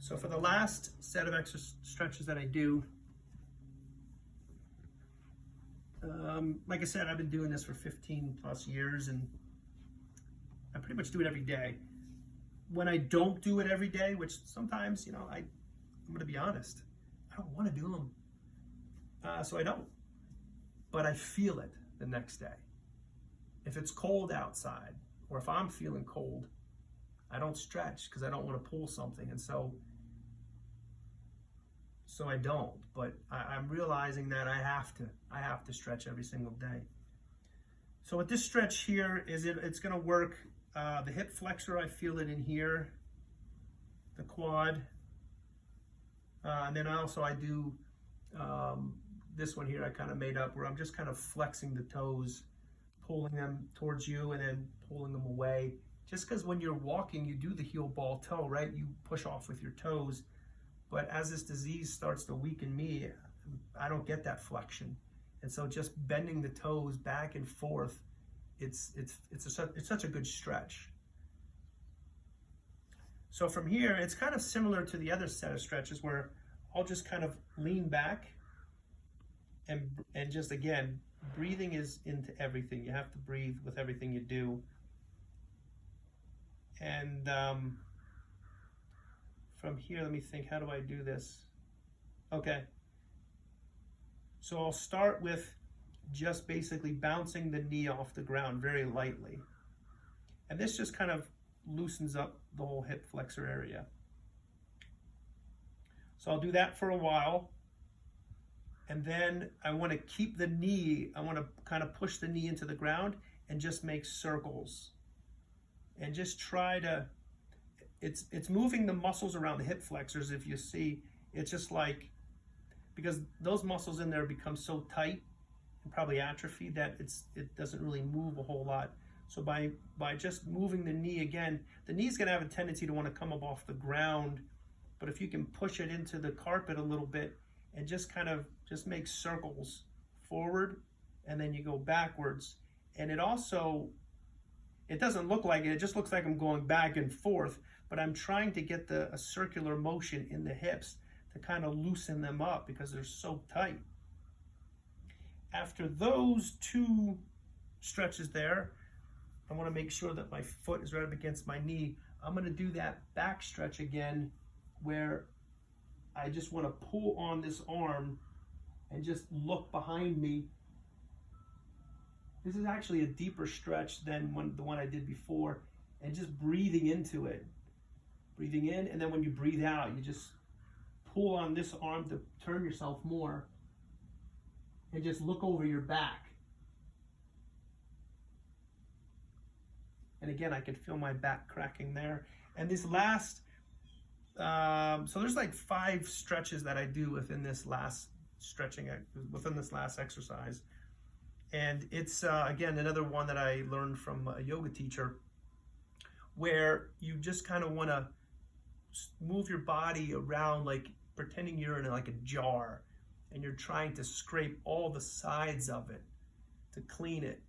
So for the last set of stretches that I do, like I said, I've been doing this for 15 plus years and I pretty much do it every day. When I don't do it every day, which sometimes, you know, I'm going to be honest, I don't want to do them. So I don't. But I feel it the next day. If it's cold outside, or if I'm feeling cold, I don't stretch because I don't want to pull something. And so I don't. But I'm realizing that I have to stretch every single day. So with this stretch here, it's going to work the hip flexor. I feel it in here, the quad, and then I do this one here I kind of made up where I'm just kind of flexing the toes, pulling them towards you and then pulling them away. Just because when you're walking, you do the heel ball toe, right? You push off with your toes. But as this disease starts to weaken me, I don't get that flexion. And so just bending the toes back and forth, it's such a good stretch. So from here, it's kind of similar to the other set of stretches where I'll just kind of lean back and just, again, breathing is into everything. You have to breathe with everything you do. And from here, let me think, how do I do this? Okay. So I'll start with just basically bouncing the knee off the ground very lightly. And this just kind of loosens up the whole hip flexor area. So I'll do that for a while. And then I want to keep the knee, I want to kind of push the knee into the ground and just make circles. And just try to, it's moving the muscles around the hip flexors. If you see, it's just like, because those muscles in there become so tight and probably atrophy that it doesn't really move a whole lot. So by just moving the knee again, the knee's going to have a tendency to want to come up off the ground. But if you can push it into the carpet a little bit and just kind of just make circles forward and then you go backwards. And it doesn't look like it, it just looks like I'm going back and forth, but I'm trying to get a circular motion in the hips to kind of loosen them up because they're so tight. After those two stretches there, I want to make sure that my foot is right up against my knee. I'm going to do that back stretch again where I just want to pull on this arm and just look behind me. This is actually a deeper stretch than the one I did before, and just breathing into it. Breathing in, and then when you breathe out, you just pull on this arm to turn yourself more and just look over your back. And again, I can feel my back cracking there. And this last, so there's like 5 stretches that I do within this last within this last exercise. And it's, again, another one that I learned from a yoga teacher where you just kind of want to move your body around like pretending you're in like a jar and you're trying to scrape all the sides of it to clean it.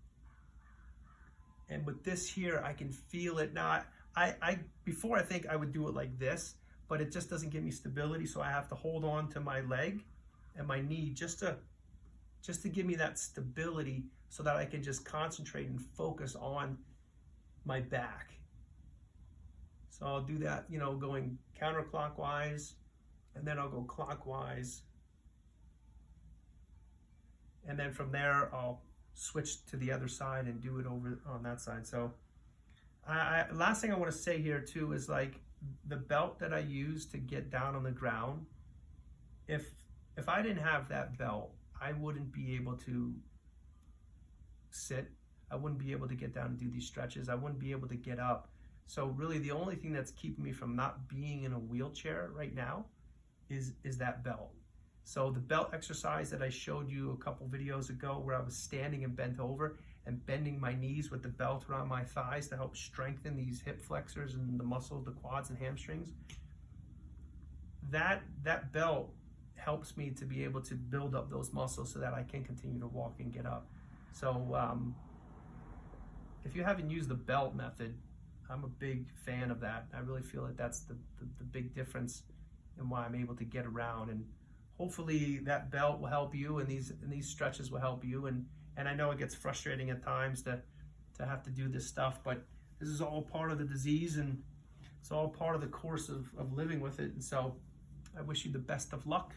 And with this here, I can feel it. Now, before I think I would do it like this, but it just doesn't give me stability, so I have to hold on to my leg and my knee just to give me that stability so that I can just concentrate and focus on my back. So I'll do that, you know, going counterclockwise, and then I'll go clockwise. And then from there, I'll switch to the other side and do it over on that side. So last thing I want to say here too is like the belt that I use to get down on the ground, if I didn't have that belt, I wouldn't be able to sit. I wouldn't be able to get down and do these stretches. I wouldn't be able to get up. So really the only thing that's keeping me from not being in a wheelchair right now is that belt. So the belt exercise that I showed you a couple videos ago where I was standing and bent over and bending my knees with the belt around my thighs to help strengthen these hip flexors and the muscles, the quads and hamstrings, that belt helps me to be able to build up those muscles so that I can continue to walk and get up. So if you haven't used the belt method, I'm a big fan of that. I really feel that that's the big difference and why I'm able to get around. And hopefully that belt will help you, and these stretches will help you. And I know it gets frustrating at times to have to do this stuff, but this is all part of the disease, and it's all part of the course of living with it. And so I wish you the best of luck.